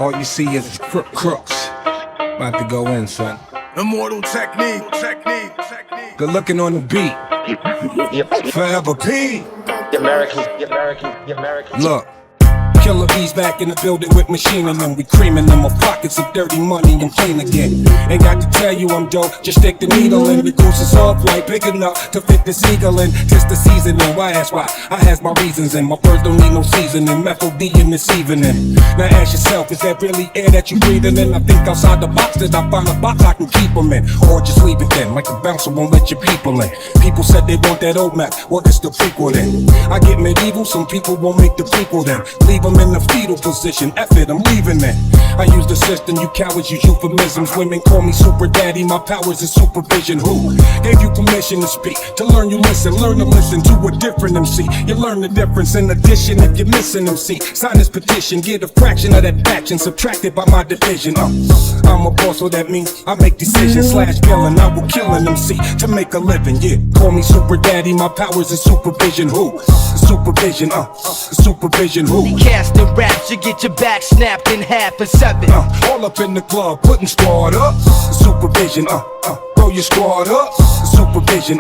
All you see is crooks. About to go in, son. Immortal technique. Good looking on the beat. Forever P. Look. Killer bees back in the building with machining them. We creaming them. My pockets of dirty money, I'm clean again. Ain't got to tell you I'm dope, just stick the needle in. The goose is off white, big enough to fit this eagle in. Just the seasoning, why ask why? I has my reasons and my birds don't need no seasoning. Methyl D in this evening. Now ask yourself, is that really air that you breathing in? I think outside the box, did I find a box I can keep them in? Or just leave it then, like a bouncer won't let your people in. People said they want that old map, well it's the prequel then. I get medieval, some people won't make the prequel then. Leave them in the fetal position, F it, I'm leaving it. I use the system, you cowards use euphemisms. Women call me super daddy, my powers is supervision. Who gave you permission to speak? To learn you listen, learn to listen to a different MC. You learn the difference in addition if you're missing MC. Sign this petition, get a fraction of that faction subtracted by my division. I'm a boss, so that means I make decisions slash killing. I will kill an MC to make a living, yeah. Call me super daddy, my powers is supervision. Who? Supervision, supervision. Who? We casting raps, you get your back snapped in half and seven. All up in the club, putting squad up. Supervision, throw your squad up. Supervision,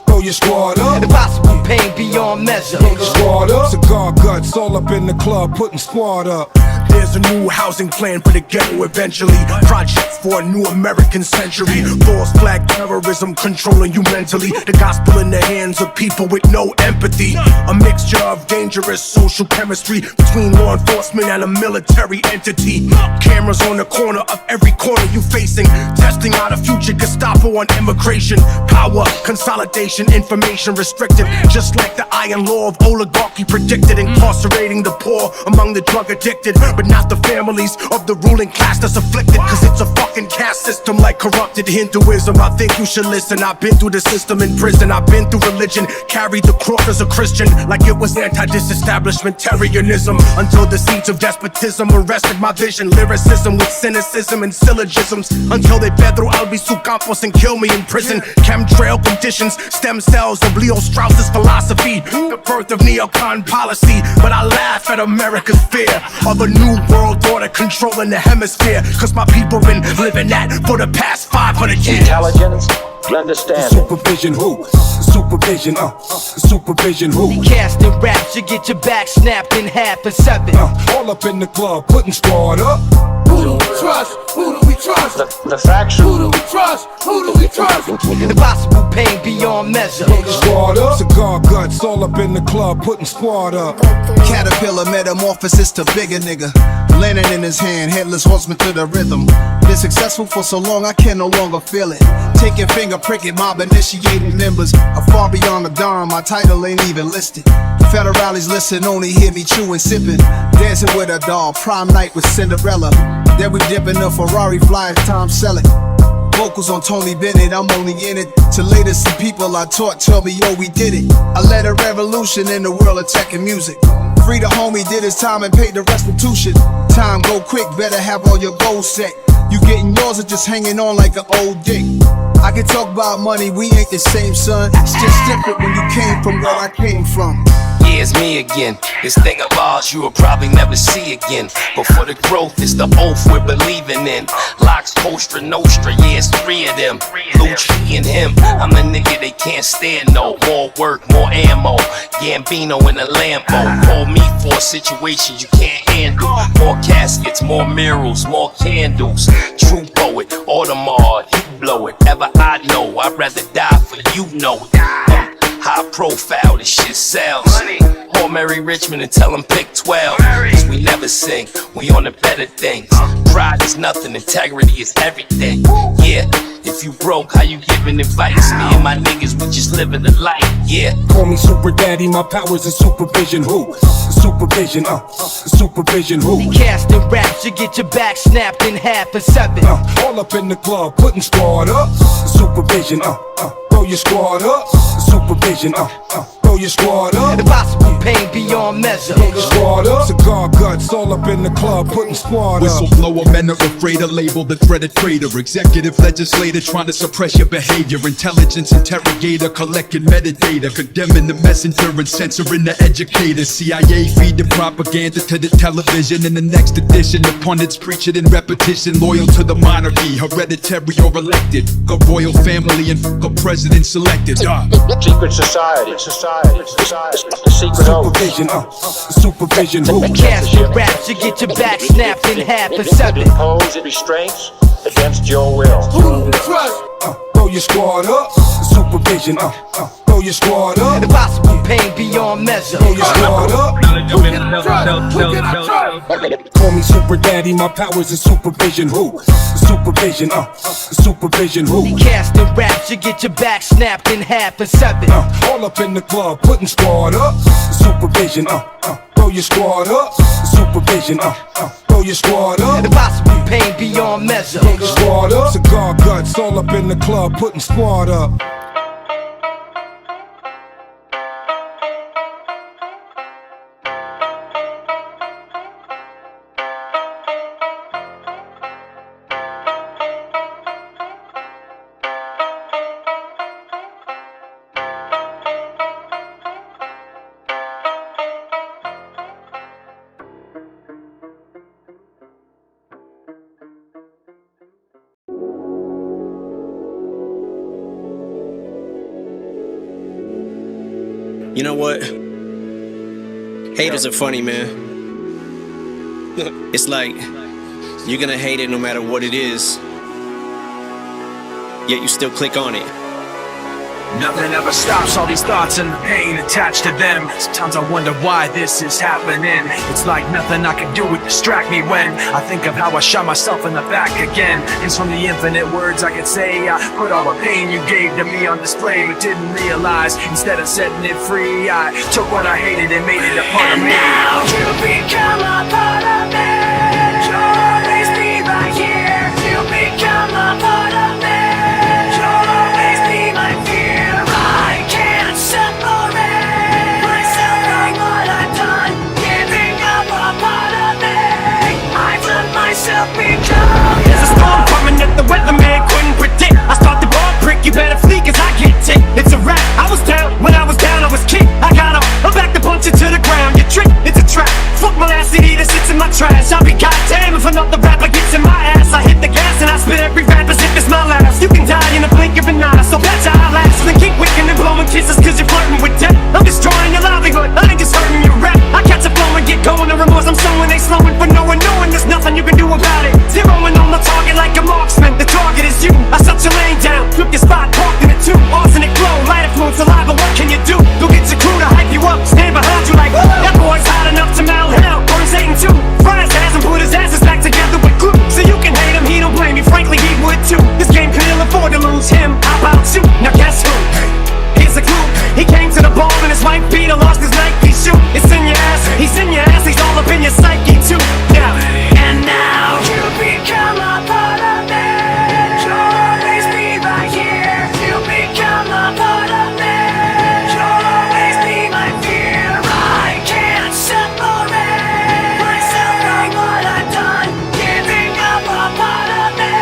throw your squad up. Impossible pain beyond measure. Squad up. Cigar guts, all up in the club, putting squad up. There's a new housing plan for the ghetto eventually. Project for a new American century. False flag terrorism controlling you mentally. The gospel in the hands of people with no empathy. A mixture of dangerous social chemistry between law enforcement and a military entity. Cameras on the corner of every corner you facing. Testing out a future Gestapo on immigration. Power, consolidation, information restricted. Just like the iron law of oligarchy predicted. Incarcerating the poor among the drug addicted. But not the families of the ruling class that's afflicted. Cause it's a fucking caste system like corrupted Hinduism. I think you should listen. I've been through the system in prison. I've been through religion. Carried the cross as a Christian like it was anti-disestablishmentarianism. Until the seeds of despotism arrested my vision. Lyricism with cynicism and syllogisms. Until they Pedro Albizu Campos and kill me in prison. Chemtrail conditions, stem cells of Leo Strauss's philosophy. The birth of neocon policy. But I laugh at America's fear of a new world order controlling the hemisphere. Cause my people been living that for the past 500 years. Intelligence, understanding. Supervision who? Supervision, supervision who? We casting raps, you get your back snapped in half and seven. All up in the club, putting squad up. Who do we trust? Who do we trust? The faction. Who do we trust? Who do we trust? Impossible pain beyond measure. Squad up. Cigar guts, all up in the club, putting squad up. Caterpillar metamorphosis to bigger nigga. Lantern in his hand, headless horseman to the rhythm. Been successful for so long I can no longer feel it. Taking finger pricking mob initiated members. I'm far beyond the dawn, my title ain't even listed. Federales listen, only hear me chewing, sipping. Dancing with a doll, prom night with Cinderella. Then we dip in the Ferrari, fly as Tom Selleck. Vocals on Tony Bennett, I'm only in it to later see people I taught tell me, yo, we did it. I led a revolution in the world of tech and music. Free the homie, did his time and paid the restitution. Time go quick, better have all your goals set. You getting yours or just hanging on like an old dick? I can talk about money, we ain't the same, son. It's just different when you came from where I came from. Yeah, it's me again. This thing of ours you will probably never see again. But for the growth, it's the oath we're believing in. Locks, Postra, Nostra, yeah, it's three of them. Lucci and him, I'm a nigga they can't stand no. More work, more ammo. Gambino in a Lambo. Call me for a situation you can't handle. More caskets, more murals, more candles. True poet, Audemars, he blow it. Ever I know, I'd rather die for you know it. High profile, this shit sells. Call Mary Richmond and tell him pick 12. Cause we never sing, we on the better things. Pride is nothing, integrity is everything. Yeah, if you broke, how you giving advice? Me and my niggas, we just living the life, yeah. Call me super daddy, my powers is supervision who? Supervision, supervision who? We casting raps, you get your back snapped in half and seven. All up in the club, putting squad up. Supervision, throw your squad up. Supervision, throw your your squad up. Impossible pain beyond measure. Throw your squad up. Cigar guts all up in the club, putting squad up. Whistleblower, men are afraid to label the dreaded traitor. Executive legislator trying to suppress your behavior. Intelligence interrogator collecting metadata, condemning the messenger and censoring the educator. CIA feeding propaganda to the television. In the next edition, the pundits preach it in repetition. Loyal to the monarchy, hereditary or elected. A royal family and a president selected. Secret society. The secret oath. Supervision, who? Cast your raps, you get your back snapped in half and It severed. imposes restraints against your will. Throw your squad up. Supervision, throw your squad up. Impossible pain beyond measure. Throw your squad up. Call me Super Daddy, my powers is supervision, who? Supervision, supervision, who? Casting raps, you get your back snapped in half and severed. All up in the club, putting squad up. Supervision, throw your squad up. Supervision, throw your squad up. Impossible pain beyond measure. Throw your squad up. Cigar guts all up in the club, putting squad up. You know what? Haters are funny, man. It's like you're gonna hate it no matter what it is, yet you still click on it. Nothing ever stops all these thoughts and the pain attached to them. Sometimes I wonder why this is happening. It's like nothing I can do would distract me when I think of how I shot myself in the back again. It's from the infinite words I could say. I put all the pain you gave to me on display, but didn't realize instead of setting it free, I took what I hated and made it a part of me. Now you become a part of me. You'll always be right here. You become a part of me. You'll always be my fear. I can't separate myself from what I've done. Giving up a part of me. I've let myself become. There's a storm coming that the weatherman couldn't predict. I start the ball prick, you better flee cause I get ticked. It's a wrap. I was down, when I was down I was kicked. I got up, I'm back to punch it to the ground. You trick, it's a trap. Fuck my last CD that sits in my trash. I'll be goddamn if another rapper gets in my ass. I hit the gas and I spit every rap as if it's my last. You can die in a blink of an eye, so that's how I last. Then keep wicking and blowing kisses cause you're flirting with death. I'm destroying your livelihood, I ain't just hurting your rap. I catch a flow and get going, the remorse I'm sowing. They slowing for no one knowing there's nothing you can do about it. Zeroing on the target like a marksman. The target is you, I shut your lane down. Took your spot, parked in it too. Arsenic flow, light influence, saliva, what can you do? Go get your crew to hype you up, stand behind you like, that boy's hot enough to melt hell. Burn Satan too, fry his ass and put his asses back together with glue. So you can hate him, he don't blame me, frankly he would too. This game could ill afford to lose him, how about you? Now guess who? Here's a clue, he came to the ball and his wife Peter lost his Nike shoe. It's in your ass, he's in your ass, he's all up in your psyche too. Yeah, and now you become a part of me. You'll always be right here. You become a part of me. You'll always be my fear. I can't separate myself from what I've done. Giving up a part of me.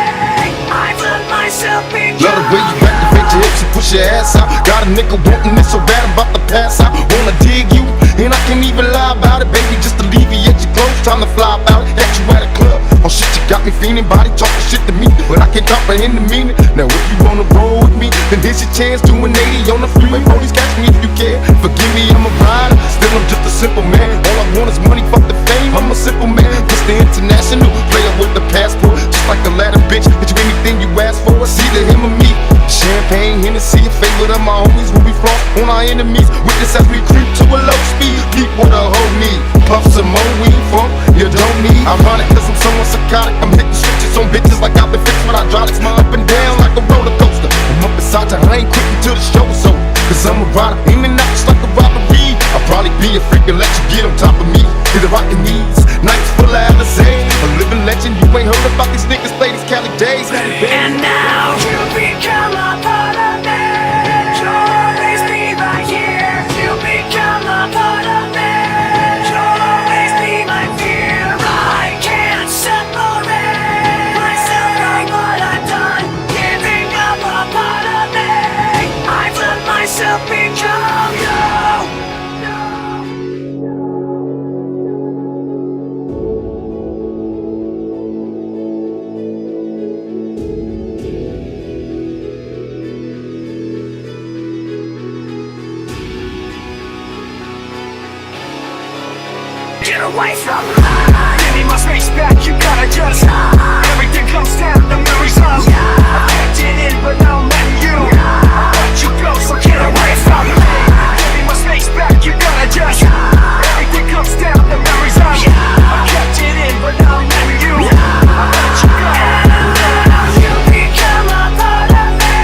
I've let myself become. Love the way you activate your hips and push your ass out. Got a nigga wanting it so bad I'm about to pass out. Wanna dig you, and I can't even lie about it. Baby, just alleviate your clothes, time to fly about it. Got you at a club, oh shit, you got me feeling. Body talking shit to me, but I can't comprehend the meaning. Now if you wanna roll with me, then here's your chance. Doing 80 on the freeway, police catch me if you care. Forgive me, I'm a rider, still I'm just a simple man. All I want is money, fuck the fame, I'm a simple man. Mr. International, player with the passport. Just like a ladder, bitch, get you anything you ask for. It's either him or me. Champagne, Hennessy, a favorite of my homies. When we floss on our enemies, witness as we creep to a low speed. Peep what a hoe need, puff some more weed, funk you don't need. Ironic cause I'm somewhat psychotic, I'm hitting switches on bitches like I've been fixed with hydraulics. Up and down like a roller coaster, I'm up inside you, I ain't quitting till the show's over. Cause I'm a rider, in and out just like a robbery. I'll probably be a freak and let you get on top of me. Either rockin' these nights full of Alizé, a living legend, you ain't heard about these niggas play these Cali days. And now you become a part of me. You'll always be right here. You become away from mine. Give me my space back, you gotta just everything comes down, the memories of I kept it in, but now I'm letting you I let you go, so get away from me. Give me my space back, you gotta just everything comes down, the memories of I kept it in, but now I'm letting you I let you go. You become a part of me.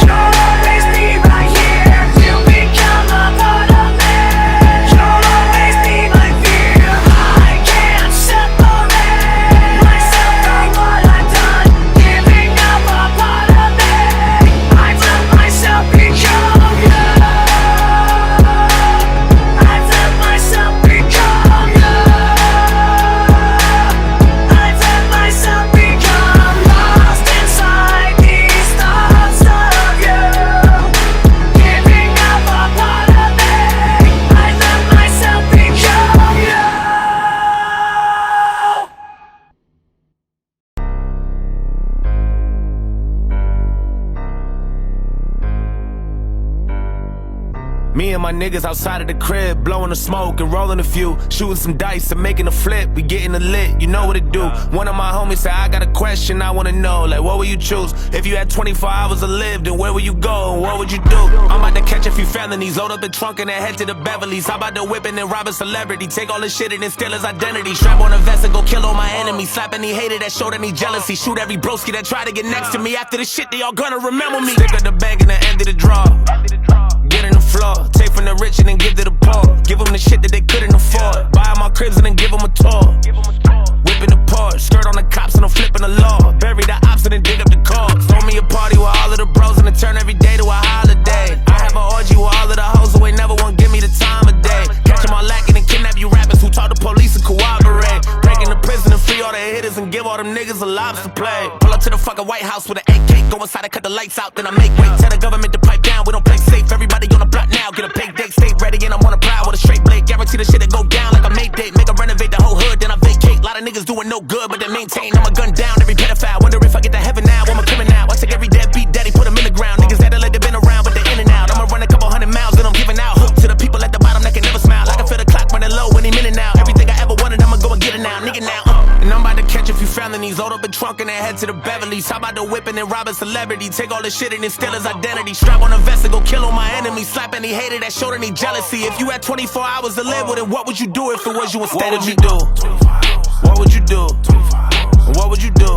You'll always be right here. You become a part of me. You'll always be my fear. I can't separate myself from what I've done. Giving up a part of me. I've let myself become you. I've let myself become you. I've let myself become lost inside these thoughts of you. Giving up a part of me. I let myself become you. Me and my niggas outside of the crib, blowing the smoke and rolling a few, shooting some dice and making a flip. We getting the lit, you know what it do. One of my homies said, I got a question, I wanna know, like what would you choose? If you had 24 hours to live, then where would you go and what would you do? I'm about to catch a few felonies, load up the trunk and then head to the Beverly's. How about the whipping and rob a celebrity? Take all his shit and then steal his identity. Strap on a vest and go kill all my enemies. Slap any hater that showed any jealousy. Shoot every broski that tried to get next to me. After the shit, they all gonna remember me. Stick at the bank and the end of the draw. Get in the floor, take from the rich and then give to the poor. Give them the shit that they couldn't afford. Buy my cribs and then give them a tour. Whipping the Porsche, skirt on the cops and I'm flipping the law. Bury the ops and then dig up the corpse. Throw me a party with all of the bros and then turn every day to a holiday. I have an orgy with all of the hoes who ain't never wanna give me the time of day. Catch them all lacking and kidnap you rappers who taught the police to cooperate. Break into prison and free all the hitters and give all them niggas a lobster play. Pull up to the fucking White House with an AK, go inside and cut the lights out, then I make weight. Tell the government to pipe down, we don't play safe. Everybody on the block now, get a pay date, stay ready and I'm on a prowl with a straight blade. Guarantee the shit that go down like a May date. Make a renovate the whole hood, then I vacate. Lot of niggas doing no good, but they maintain. I'ma gun down every pedophile. Wonder if I get to heaven now. I'm a criminal. I take every deadbeat daddy, put him in the ground. Niggas that like they been around, but they in and out. I'ma run a couple 100 miles, and I'm giving out hook to the people at the bottom that can never smile. I can feel the clock running low any minute now. Everything I ever wanted, I'ma go and get it now, nigga now. And I'm about to catch a few felonies, load up a trunk and then head to the Beverly's. How about the whipping and rob a celebrity? Take all the shit and then steal his identity. Strap on a vest and go kill all my enemies. Slap any hater that showed any jealousy. If you had 24 hours to live with it, what would you do if it was you instead of me? What would you do? What would you do?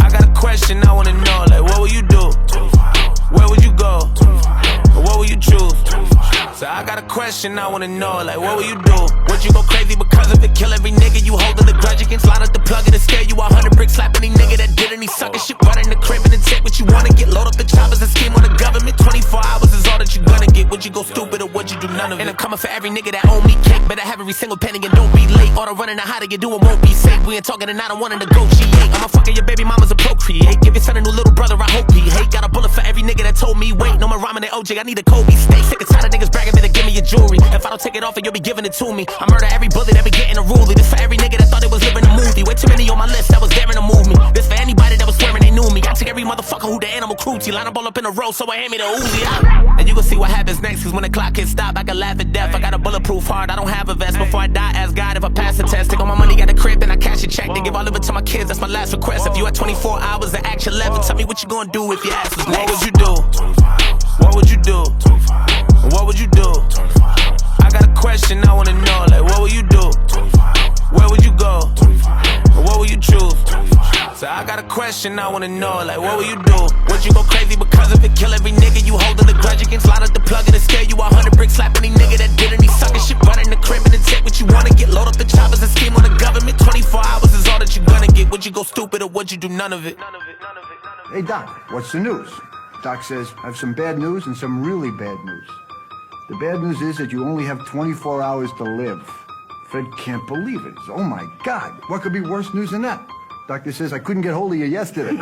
I got a question I wanna know, like what would you do? Where would you go? What would you choose? So I got a question I wanna know, like what would you do? Would you go crazy because of it? Kill every nigga you holding the grudge against? Line up the plug and scare you 100 bricks. Slap any nigga that did any sucker shit. Run in the crib and then take what you wanna get. Load up the choppers and scheme on the government. 24 hours is all that you gonna get. Would you go stupid or would you do none of it? And I'm coming for every nigga that owe me cake. Better have every single penny and don't be late. All the running and how to get doing won't be safe. We ain't talking and I don't wanna negotiate. I'ma fucking your baby mamas and procreate. Give your son a new little brother, I hope he hate. Got a bullet for every nigga that told me wait. No more rhyming than OJ, I need a Kobe steak. Sick and tired of niggas bragging, better give me your jewelry. If I don't take it off, you'll be giving it to me. I murder every bully that be getting a rulie. This for every nigga that thought it was living a movie. Way too many on my list that was daring to move me. This for anybody that was swearing they knew me. I take every motherfucker who the animal cruelty. Line up all up in a row, so I hand me the Uzi out. And you gon' see what happens next, cause when the clock hits stop, I can laugh at death. I got a bulletproof heart, I don't have a vest. Before I die, ask God if I pass the test. Take all my money, got a crib, then I cash a check. Then give all of it to my kids, that's my last request. If you had 24 hours to action left, tell me what you gonna do if your ass was next. What would you do? What would you do? What would you do? I got a question I wanna know, like what would you do? Where would you go? What would you choose? So I got a question I wanna know, like what would you do? Would you go crazy because of it? Kill every nigga you holding the grudge against? Line up the plug and then scare you 100 bricks. Slap any nigga that did any sucker shit. Run in the crib and then take what you wanna get. Load up the choppers and scheme on the government. 24 hours is all that you gonna get. Would you go stupid or would you do none of it? Hey Doc, what's the news? Doc says, I have some bad news and some really bad news. The bad news is that you only have 24 hours to live. Fred can't believe it. Oh my God, what could be worse news than that? Doctor says, I couldn't get hold of you yesterday.